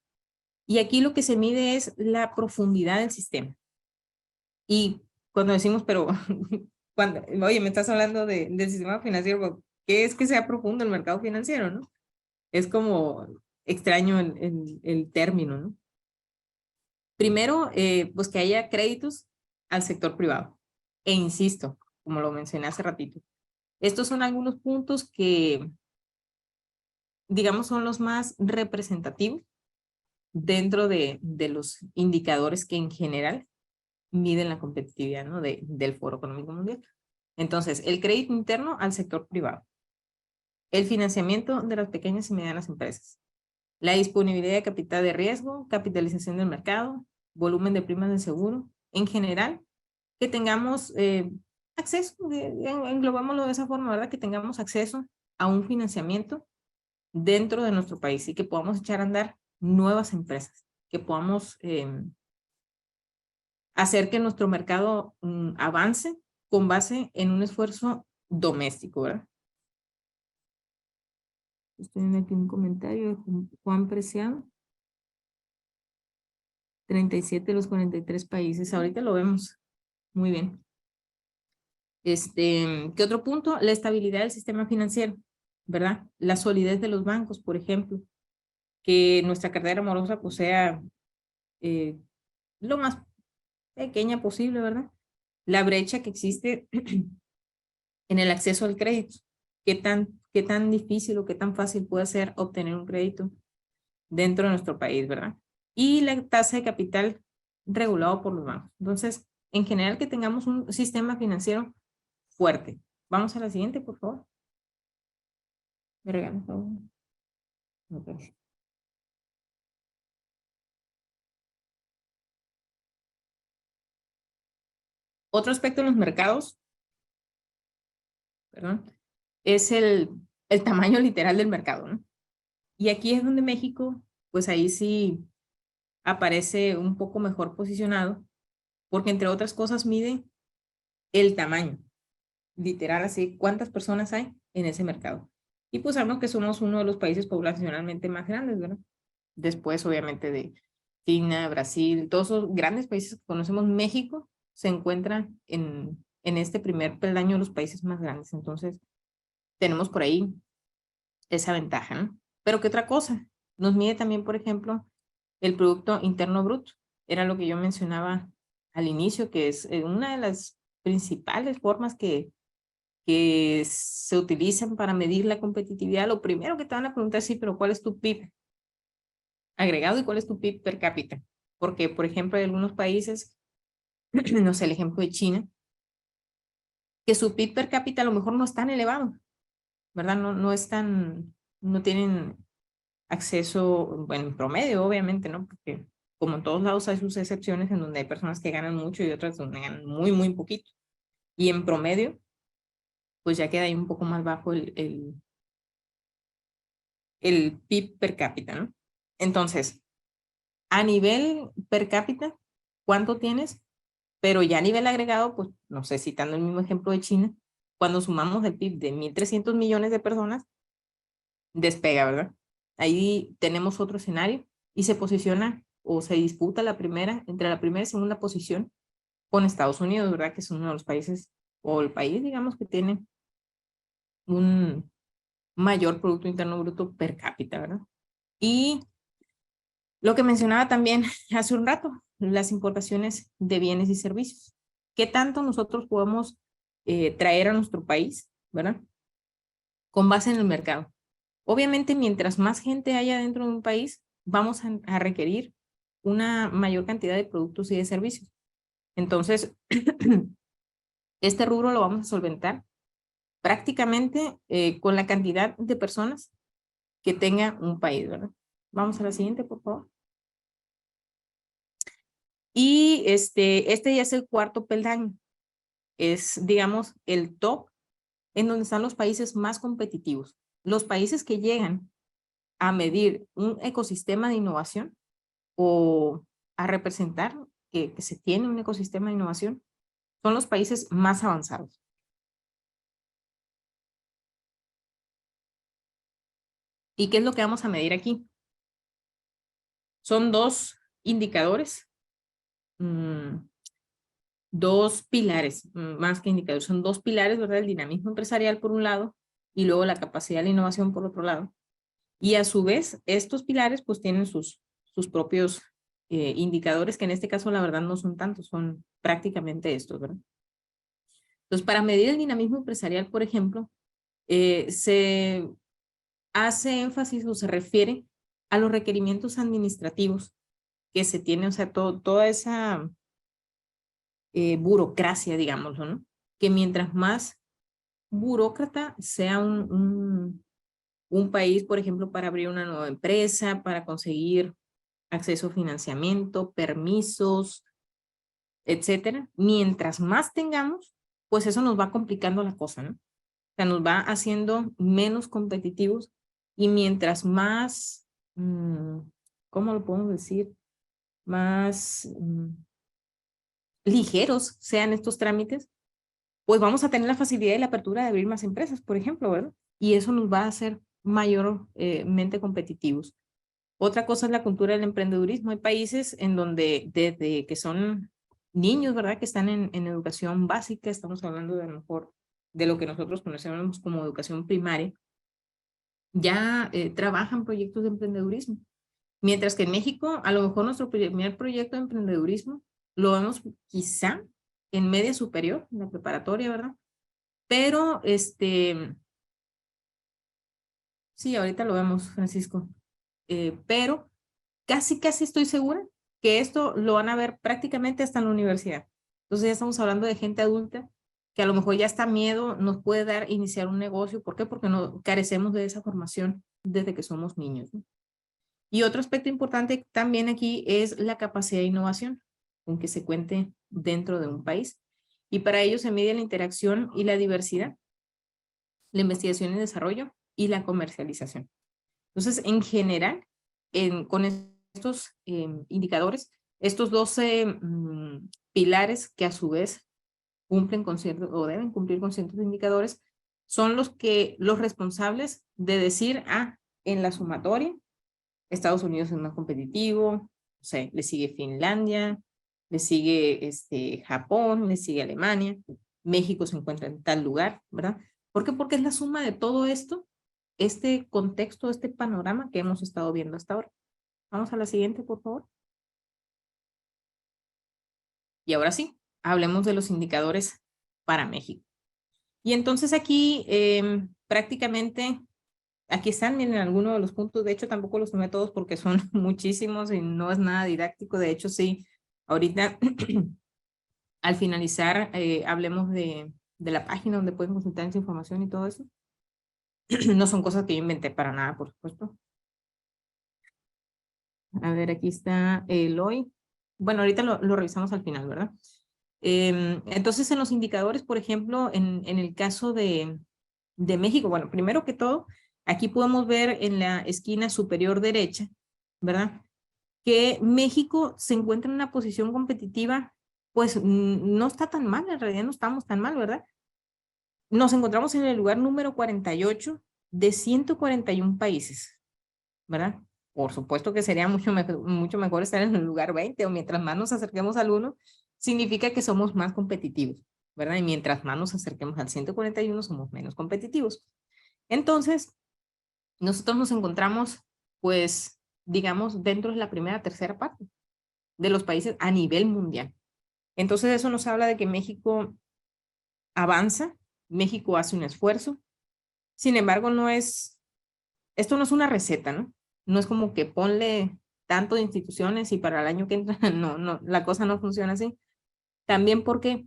Y aquí lo que se mide es la profundidad del sistema. Y cuando decimos, pero, oye, me estás hablando del sistema financiero, ¿qué es que sea profundo el mercado financiero, no? Es como extraño el término, ¿no? Primero, pues que haya créditos al sector privado. E insisto, como lo mencioné hace ratito, estos son algunos puntos que, digamos, son los más representativos dentro de los indicadores que en general miden la competitividad, ¿no? del Foro Económico Mundial. Entonces, el crédito interno al sector privado, el financiamiento de las pequeñas y medianas empresas, la disponibilidad de capital de riesgo, capitalización del mercado, volumen de primas de seguro, en general, que tengamos acceso, englobámoslo de esa forma, ¿verdad? Que tengamos acceso a un financiamiento dentro de nuestro país y que podamos echar a andar nuevas empresas, que podamos hacer que nuestro mercado avance con base en un esfuerzo doméstico, ¿verdad? Estoy viendo aquí un comentario de Juan Preciado. 37 de los 43 países. Ahorita lo vemos. Muy bien. ¿Qué otro punto? La estabilidad del sistema financiero, ¿verdad? La solidez de los bancos, por ejemplo. Que nuestra cartera morosa pues sea lo más pequeña posible, ¿verdad? La brecha que existe en el acceso al crédito. ¿Qué tan difícil o qué tan fácil puede ser obtener un crédito dentro de nuestro país, ¿verdad? Y la tasa de capital regulado por los bancos. Entonces, en general, que tengamos un sistema financiero fuerte. Vamos a la siguiente, por favor. Me regalan, por favor. Okay. Otro aspecto en los mercados, perdón, es el tamaño literal del mercado, ¿no? Y aquí es donde México, pues ahí sí aparece un poco mejor posicionado, porque entre otras cosas mide el tamaño, literal así, cuántas personas hay en ese mercado. Y pues sabemos que somos uno de los países poblacionalmente más grandes, ¿verdad? Después, obviamente, de China, Brasil, todos esos grandes países que conocemos, México se encuentra en este primer peldaño de los países más grandes. Entonces, tenemos por ahí esa ventaja, ¿no? Pero ¿qué otra cosa? Nos mide también, por ejemplo, el Producto Interno Bruto. Era lo que yo mencionaba al inicio, que es una de las principales formas que se utilizan para medir la competitividad. Lo primero que te van a preguntar es, sí, pero ¿cuál es tu PIB agregado y cuál es tu PIB per cápita? Porque, por ejemplo, hay algunos países, no sé, el ejemplo de China, que su PIB per cápita a lo mejor no es tan elevado, ¿verdad? No es tan, no tienen acceso, bueno, en promedio, obviamente, ¿no? Porque como en todos lados hay sus excepciones en donde hay personas que ganan mucho y otras donde ganan muy, muy poquito. Y en promedio, pues ya queda ahí un poco más bajo el PIB per cápita, ¿no? Entonces, a nivel per cápita, ¿cuánto tienes? Pero ya a nivel agregado, pues, no sé, citando el mismo ejemplo de China, cuando sumamos el PIB de 1.300 millones de personas, despega, ¿verdad? Ahí tenemos otro escenario y se posiciona o se disputa entre la primera y segunda posición con Estados Unidos, ¿verdad? Que es uno de los países, o el país, digamos, que tiene un mayor Producto Interno Bruto per cápita, ¿verdad? Y lo que mencionaba también hace un rato, las importaciones de bienes y servicios. ¿Qué tanto nosotros podemos traer a nuestro país, ¿verdad? Con base en el mercado. Obviamente, mientras más gente haya dentro de un país, vamos a requerir una mayor cantidad de productos y de servicios. Entonces, este rubro lo vamos a solventar prácticamente con la cantidad de personas que tenga un país, ¿verdad? Vamos a la siguiente, por favor. Y este ya es el cuarto peldaño. Es, digamos, el top en donde están los países más competitivos. Los países que llegan a medir un ecosistema de innovación o a representar que se tiene un ecosistema de innovación son los países más avanzados. ¿Y qué es lo que vamos a medir aquí? Son dos indicadores, dos pilares, más que indicadores, son dos pilares, ¿verdad? El dinamismo empresarial por un lado y luego la capacidad de la innovación por otro lado. Y a su vez, estos pilares pues tienen sus propios indicadores, que en este caso la verdad no son tantos, son prácticamente estos, ¿verdad? Entonces, para medir el dinamismo empresarial, por ejemplo, se hace énfasis o se refiere a los requerimientos administrativos que se tiene, o sea, toda esa burocracia, digámoslo, ¿no? Que mientras más burócrata sea un país, por ejemplo, para abrir una nueva empresa, para conseguir acceso a financiamiento, permisos, etcétera, mientras más tengamos, pues eso nos va complicando la cosa, ¿no? O sea, nos va haciendo menos competitivos y mientras más, ¿cómo lo podemos decir? Más ligeros sean estos trámites, pues vamos a tener la facilidad y la apertura de abrir más empresas, por ejemplo, ¿verdad? Y eso nos va a hacer mayormente competitivos. Otra cosa es la cultura del emprendedurismo. Hay países en donde desde que son niños, ¿verdad? Que están en educación básica, estamos hablando de a lo mejor de lo que nosotros conocemos como educación primaria, ya trabajan proyectos de emprendedurismo. Mientras que en México, a lo mejor nuestro primer proyecto de emprendedurismo lo vemos quizá en media superior, en la preparatoria, ¿verdad? Pero, sí, ahorita lo vemos, Francisco. Pero casi estoy segura que esto lo van a ver prácticamente hasta en la universidad. Entonces ya estamos hablando de gente adulta que a lo mejor ya está miedo, nos puede dar iniciar un negocio. ¿Por qué? Porque no carecemos de esa formación desde que somos niños, ¿no? Y otro aspecto importante también aquí es la capacidad de innovación con que se cuente dentro de un país. Y para ello se mide la interacción y la diversidad, la investigación y desarrollo y la comercialización. Entonces, en general, con estos indicadores, estos 12 pilares que a su vez cumplen con ciertos o deben cumplir con ciertos indicadores, son los responsables de decir, en la sumatoria, Estados Unidos es más competitivo, o sea, le sigue Finlandia, le sigue Japón, le sigue Alemania, México se encuentra en tal lugar, ¿verdad? ¿Por qué? Porque es la suma de todo esto, este contexto, este panorama que hemos estado viendo hasta ahora. Vamos a la siguiente, por favor. Y ahora sí, hablemos de los indicadores para México. Y entonces aquí prácticamente, aquí están, miren algunos de los puntos, de hecho tampoco los tomé todos porque son muchísimos y no es nada didáctico, de hecho sí, ahorita al finalizar hablemos de la página donde pueden consultar esa información y todo eso. No son cosas que yo inventé para nada, por supuesto. A ver, aquí está el hoy. Bueno, ahorita lo revisamos al final, ¿verdad? Entonces, en los indicadores, por ejemplo, en el caso de México, bueno, primero que todo, aquí podemos ver en la esquina superior derecha, ¿verdad? Que México se encuentra en una posición competitiva, pues no está tan mal, en realidad no estamos tan mal, ¿verdad? Nos encontramos en el lugar número 48 de 141 países, ¿verdad? Por supuesto que sería mucho mejor estar en el lugar 20 o mientras más nos acerquemos al 1, significa que somos más competitivos, ¿verdad? Y mientras más nos acerquemos al 141 somos menos competitivos. Entonces, nosotros nos encontramos, pues, digamos, dentro de la primera, tercera parte de los países a nivel mundial. Entonces, eso nos habla de que México avanza, México hace un esfuerzo. Sin embargo, esto no es una receta, ¿no? No es como que ponle tanto de instituciones y para el año que entra, no, la cosa no funciona así. También porque,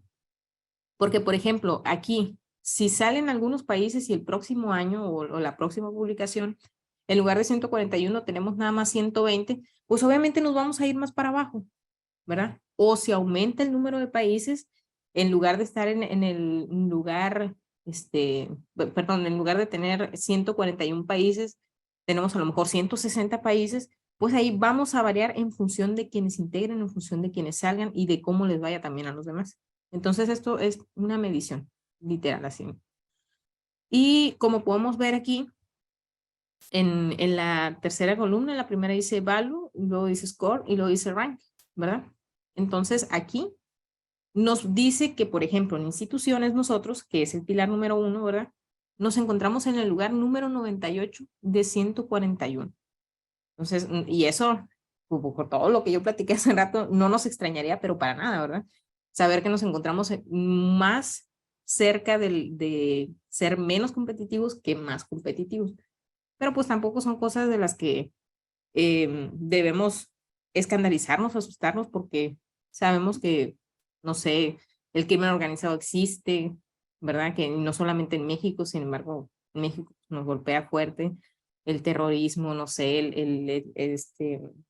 por ejemplo, aquí, si salen algunos países y el próximo año o la próxima publicación en lugar de 141 tenemos nada más 120, pues obviamente nos vamos a ir más para abajo, ¿verdad? O si aumenta el número de países, en lugar de estar en el lugar, perdón, en lugar de tener 141 países, tenemos a lo mejor 160 países, pues ahí vamos a variar en función de quienes integren, en función de quienes salgan y de cómo les vaya también a los demás. Entonces esto es una medición, literal así. Y como podemos ver aquí, en la tercera columna, la primera dice value, luego dice score y luego dice rank, ¿verdad? Entonces aquí nos dice que, por ejemplo, en instituciones nosotros, que es el pilar número 1, ¿verdad? Nos encontramos en el lugar número 98 de 141. Entonces, y eso, por todo lo que yo platiqué hace rato, no nos extrañaría, pero para nada, ¿verdad? Saber que nos encontramos más cerca de ser menos competitivos que más competitivos. Pero pues tampoco son cosas de las que debemos escandalizarnos, asustarnos, porque sabemos que, no sé, el crimen organizado existe, ¿verdad? Que no solamente en México, sin embargo, México nos golpea fuerte, el terrorismo, no sé,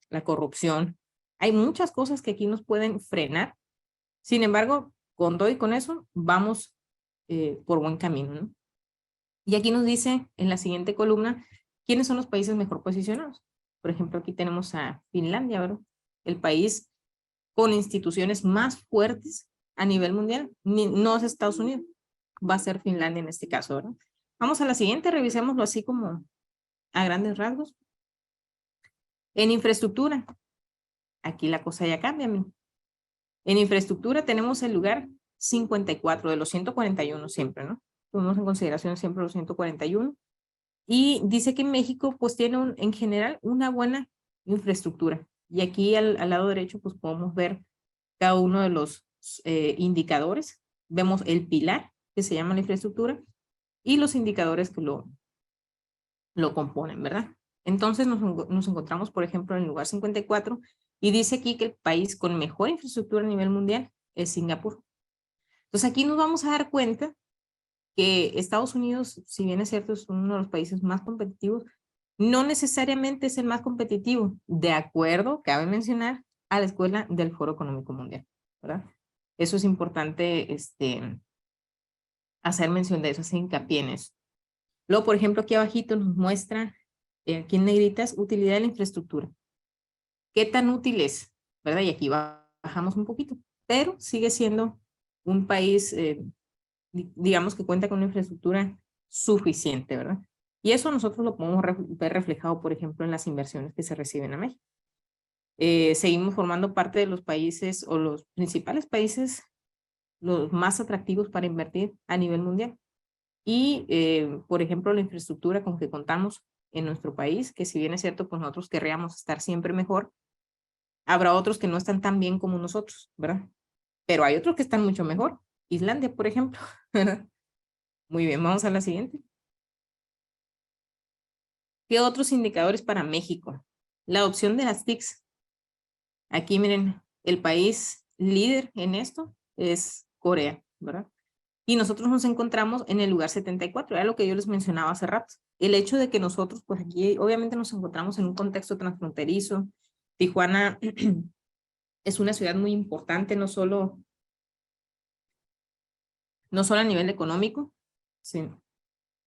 la corrupción. Hay muchas cosas que aquí nos pueden frenar. Sin embargo, con todo y con eso, vamos por buen camino, ¿no? Y aquí nos dice en la siguiente columna quiénes son los países mejor posicionados. Por ejemplo, aquí tenemos a Finlandia, ¿verdad? El país con instituciones más fuertes a nivel mundial. No es Estados Unidos, va a ser Finlandia en este caso, ¿verdad? Vamos a la siguiente, revisémoslo así como a grandes rasgos. En infraestructura, aquí la cosa ya cambia. En infraestructura tenemos el lugar 54 de los 141 siempre, ¿no? Tomamos en consideración siempre los 141. Y dice que México pues tiene en general una buena infraestructura. Y aquí al lado derecho pues podemos ver cada uno de los indicadores. Vemos el pilar que se llama la infraestructura y los indicadores que lo componen, ¿verdad? Entonces nos encontramos, por ejemplo, en el lugar 54 y dice aquí que el país con mejor infraestructura a nivel mundial es Singapur. Entonces aquí nos vamos a dar cuenta que Estados Unidos, si bien es cierto, es uno de los países más competitivos, no necesariamente es el más competitivo, de acuerdo, cabe mencionar, a la escuela del Foro Económico Mundial, ¿verdad? Eso es importante hacer mención de eso, hacer hincapié en eso. Luego, por ejemplo, aquí abajito nos muestra, aquí en negritas, utilidad de la infraestructura. ¿Qué tan útil es? ¿Verdad? Y aquí bajamos un poquito, pero sigue siendo un país, digamos que cuenta con una infraestructura suficiente, ¿verdad? Y eso nosotros lo podemos ver reflejado, por ejemplo, en las inversiones que se reciben a México. Seguimos formando parte de los países o los principales países, los más atractivos para invertir a nivel mundial. Y, por ejemplo, la infraestructura con que contamos en nuestro país, que si bien es cierto, pues nosotros querríamos estar siempre mejor, habrá otros que no están tan bien como nosotros, ¿verdad? Pero hay otros que están mucho mejor. Islandia, por ejemplo, ¿verdad? Muy bien, vamos a la siguiente. ¿Qué otros indicadores para México? La opción de las TICs. Aquí miren, el país líder en esto es Corea, ¿verdad? Y nosotros nos encontramos en el lugar 74, era lo que yo les mencionaba hace rato. El hecho de que nosotros, pues aquí obviamente nos encontramos en un contexto transfronterizo. Tijuana es una ciudad muy importante, no solo a nivel económico, sino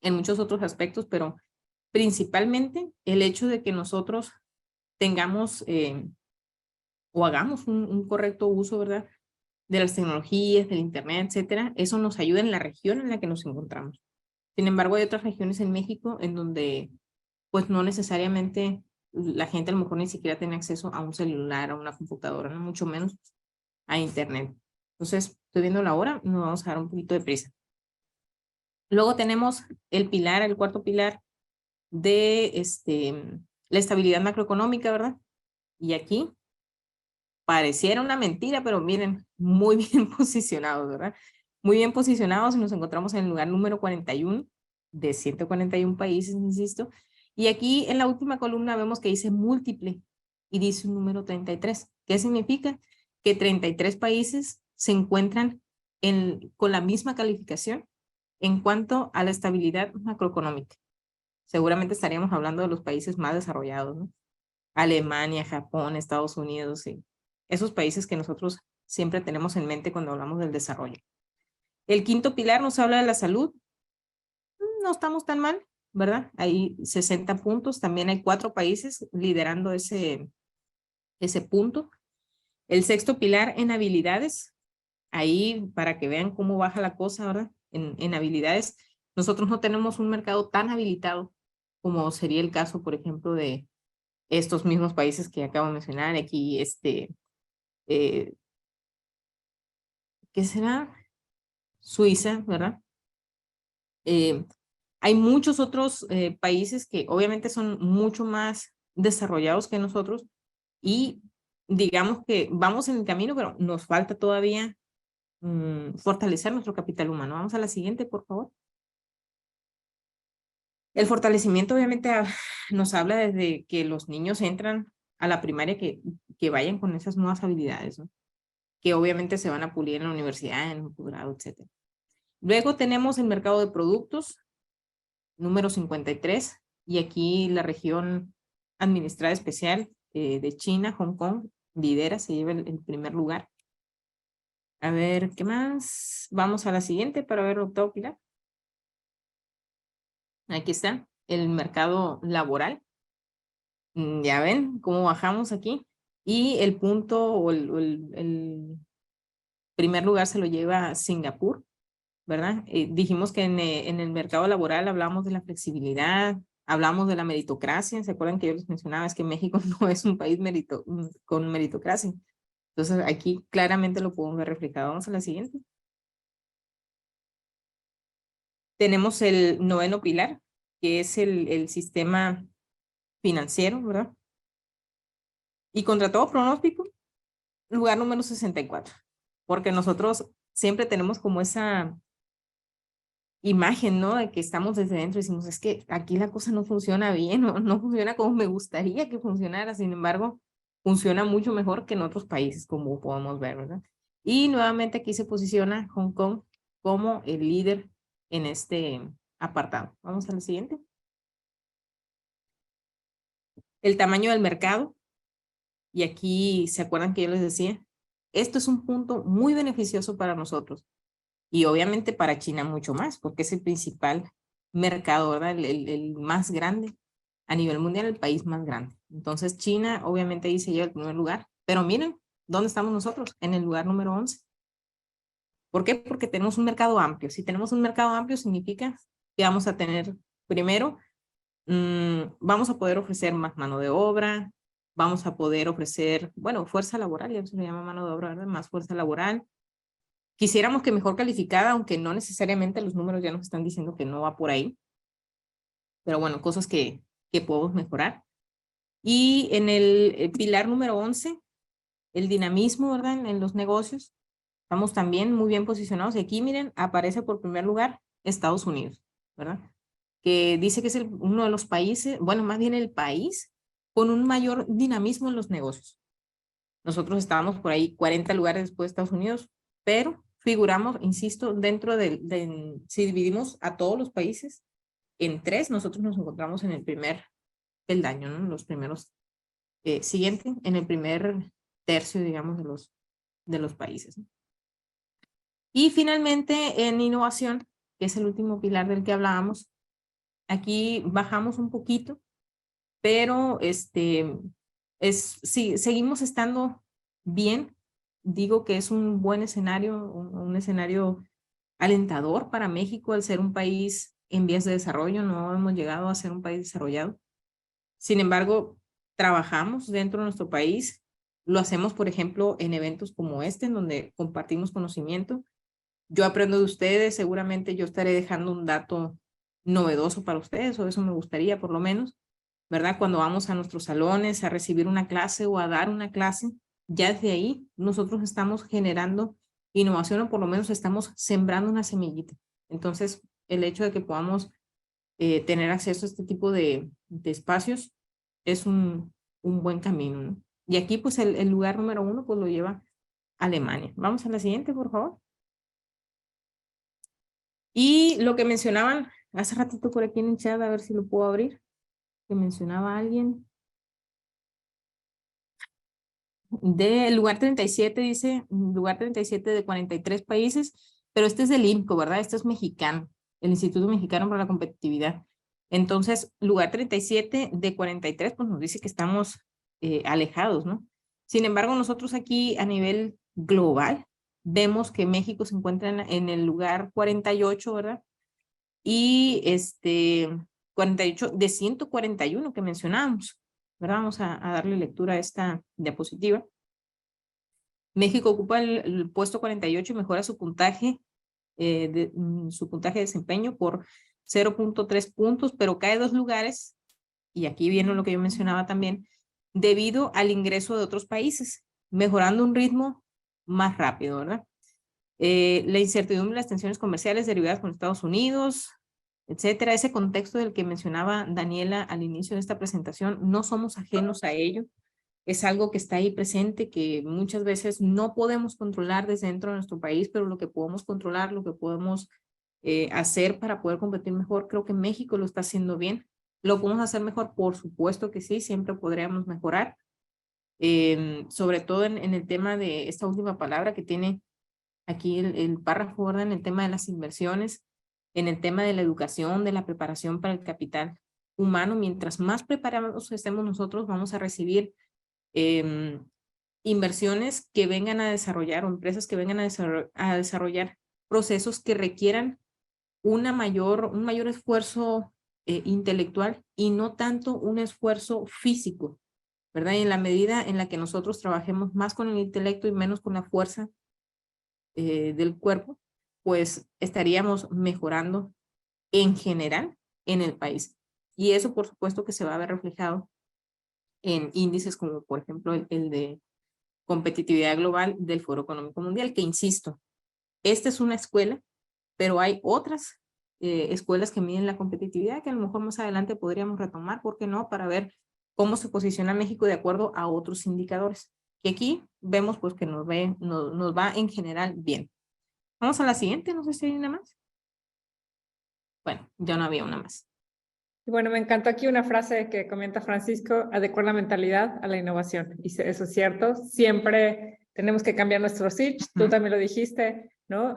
en muchos otros aspectos, pero principalmente el hecho de que nosotros tengamos o hagamos un correcto uso, ¿verdad? De las tecnologías, del internet, etcétera, eso nos ayuda en la región en la que nos encontramos. Sin embargo, hay otras regiones en México en donde pues no necesariamente la gente a lo mejor ni siquiera tiene acceso a un celular, a una computadora, no mucho menos a internet. Entonces, estoy viendo la hora, nos vamos a dar un poquito de prisa. Luego tenemos el pilar, el cuarto pilar de la estabilidad macroeconómica, ¿verdad? Y aquí pareciera una mentira, pero miren, muy bien posicionados, ¿verdad? Muy bien posicionados y nos encontramos en el lugar número 41 de 141 países, insisto. Y aquí en la última columna vemos que dice múltiple y dice un número 33. ¿Qué significa? Que 33 países se encuentran con la misma calificación en cuanto a la estabilidad macroeconómica. seguramente estaríamos hablando de los países más desarrollados, ¿no? Alemania, Japón, Estados Unidos, y esos países que nosotros siempre tenemos en mente cuando hablamos del desarrollo. El quinto pilar nos habla de la salud. No estamos tan mal, ¿verdad? Hay 60 puntos, también hay 4 países liderando ese punto. El sexto pilar en habilidades, ahí para que vean cómo baja la cosa, ¿verdad? En habilidades, nosotros no tenemos un mercado tan habilitado como sería el caso, por ejemplo, de estos mismos países que acabo de mencionar aquí, ¿qué será? Suiza, ¿verdad? Hay muchos otros países que obviamente son mucho más desarrollados que nosotros y digamos que vamos en el camino, pero nos falta todavía fortalecer nuestro capital humano. Vamos a la siguiente, por favor. El fortalecimiento obviamente nos habla desde que los niños entran a la primaria que vayan con esas nuevas habilidades, ¿no? Que obviamente se van a pulir en la universidad, en un posgrado, etc. Luego tenemos el mercado de productos, número 53, y aquí la región administrada especial de China, Hong Kong, lidera, se lleva el primer lugar. A ver, ¿qué más? Vamos a la siguiente para ver el octavo pilar. Aquí está, el mercado laboral. Ya ven cómo bajamos aquí. Y el punto o el primer lugar se lo lleva Singapur, ¿verdad? Dijimos que en el mercado laboral hablamos de la flexibilidad, hablamos de la meritocracia. ¿Se acuerdan que yo les mencionaba? Es que México no es un país con meritocracia. Entonces aquí claramente lo podemos ver reflejado. Vamos a la siguiente. Tenemos el noveno pilar, que es el sistema financiero, ¿verdad? Y contra todo pronóstico, lugar número 64, porque nosotros siempre tenemos como esa imagen, ¿no? De que estamos desde dentro y decimos, es que aquí la cosa no funciona bien, no funciona como me gustaría que funcionara, sin embargo, funciona mucho mejor que en otros países, como podemos ver, ¿verdad? Y nuevamente aquí se posiciona Hong Kong como el líder en este apartado. Vamos a la siguiente. El tamaño del mercado. Y aquí, ¿se acuerdan que yo les decía? Esto es un punto muy beneficioso para nosotros. Y obviamente para China mucho más, porque es el principal mercado, ¿verdad? El más grande a nivel mundial, el país más grande. Entonces China obviamente ahí se lleva el primer lugar. Pero miren, ¿dónde estamos nosotros? En el lugar número 11. ¿Por qué? Porque tenemos un mercado amplio. Si tenemos un mercado amplio significa que vamos a tener, primero, vamos a poder ofrecer más mano de obra, vamos a poder ofrecer, bueno, fuerza laboral, ya se le llama mano de obra, ¿verdad? Más fuerza laboral. Quisiéramos que mejor calificada, aunque no necesariamente los números ya nos están diciendo que no va por ahí. Pero bueno, cosas que podemos mejorar. Y en el pilar número 11, el dinamismo, ¿verdad? En los negocios. Estamos también muy bien posicionados. Y aquí, miren, aparece por primer lugar Estados Unidos, ¿verdad? Que dice que es uno de los países, bueno, más bien el país con un mayor dinamismo en los negocios. Nosotros estábamos por ahí 40 lugares después de Estados Unidos, pero figuramos, insisto, dentro si dividimos a todos los países en 3, nosotros nos encontramos en el primer peldaño, ¿no? Los primeros, siguiente, en el primer tercio, digamos, de los países, ¿no? Y finalmente, en innovación, que es el último pilar del que hablábamos, aquí bajamos un poquito, pero sí, seguimos estando bien. Digo que es un buen escenario, un escenario alentador para México al ser un país en vías de desarrollo. No hemos llegado a ser un país desarrollado. Sin embargo, trabajamos dentro de nuestro país. Lo hacemos, por ejemplo, en eventos como este, en donde compartimos conocimiento. Yo aprendo de ustedes, seguramente yo estaré dejando un dato novedoso para ustedes, o eso me gustaría por lo menos, ¿verdad? Cuando vamos a nuestros salones a recibir una clase o a dar una clase, ya desde ahí nosotros estamos generando innovación, o por lo menos estamos sembrando una semillita. Entonces, el hecho de que podamos tener acceso a este tipo de espacios es un buen camino, ¿no? Y aquí, pues, el lugar número 1, pues, lo lleva Alemania. Vamos a la siguiente, por favor. Y lo que mencionaban hace ratito por aquí en el chat, a ver si lo puedo abrir, que mencionaba alguien. Del lugar 37, dice, lugar 37 de 43 países, pero este es del INCO, ¿verdad? Este es mexicano, el Instituto Mexicano para la Competitividad. Entonces, lugar 37 de 43, pues nos dice que estamos alejados, ¿no? Sin embargo, nosotros aquí a nivel global, vemos que México se encuentra en el lugar 48, ¿verdad? Y 48 de 141 que mencionábamos, ¿verdad? Vamos a darle lectura a esta diapositiva. México ocupa el puesto 48 y mejora su puntaje de desempeño por 0.3 puntos, pero cae 2 lugares, y aquí viene lo que yo mencionaba también, debido al ingreso de otros países, mejorando un ritmo más rápido, ¿verdad? La incertidumbre de las tensiones comerciales derivadas con Estados Unidos, etcétera, ese contexto del que mencionaba Daniela al inicio de esta presentación, no somos ajenos a ello, es algo que está ahí presente, que muchas veces no podemos controlar desde dentro de nuestro país, pero lo que podemos controlar, lo que podemos hacer para poder competir mejor, creo que México lo está haciendo bien. ¿Lo podemos hacer mejor? Por supuesto que sí, siempre podríamos mejorar, sobre todo en el tema de esta última palabra que tiene aquí el párrafo, ¿verdad? En el tema de las inversiones, en el tema de la educación, de la preparación para el capital humano. Mientras más preparados estemos nosotros, vamos a recibir inversiones que vengan a desarrollar, o empresas que vengan a desarrollar procesos que requieran un mayor esfuerzo intelectual y no tanto un esfuerzo físico, ¿verdad? Y en la medida en la que nosotros trabajemos más con el intelecto y menos con la fuerza del cuerpo, pues estaríamos mejorando en general en el país. Y eso, por supuesto, que se va a ver reflejado en índices como, por ejemplo, el de competitividad global del Foro Económico Mundial, que insisto, esta es una escuela, pero hay otras escuelas que miden la competitividad que a lo mejor más adelante podríamos retomar, ¿por qué no? Para ver cómo se posiciona México de acuerdo a otros indicadores. Y aquí vemos pues que nos va en general bien. Vamos a la siguiente, no sé si hay una más. Bueno, ya no había una más. Bueno, me encantó aquí una frase que comenta Francisco: adecuar la mentalidad a la innovación. Y eso es cierto, siempre tenemos que cambiar nuestro switch, tú también lo dijiste, ¿no?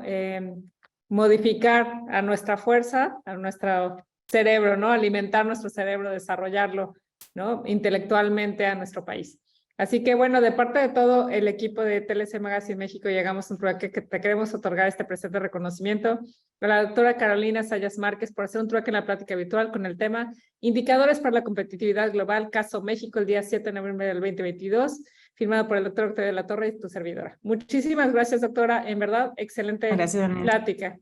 Modificar a nuestra fuerza, a nuestro cerebro, ¿no? Alimentar nuestro cerebro, desarrollarlo, ¿no? Intelectualmente a nuestro país. Así que bueno, de parte de todo el equipo de TLC Magazine México, llegamos a un trueque que te queremos otorgar este presente reconocimiento a la doctora Carolina Sayas Márquez por hacer un trueque en la plática habitual con el tema Indicadores para la Competitividad Global, caso México, el día 7 de noviembre del 2022, firmado por el doctor Octavio de la Torre y tu servidora. Muchísimas gracias, doctora. En verdad, excelente Gracias, plática.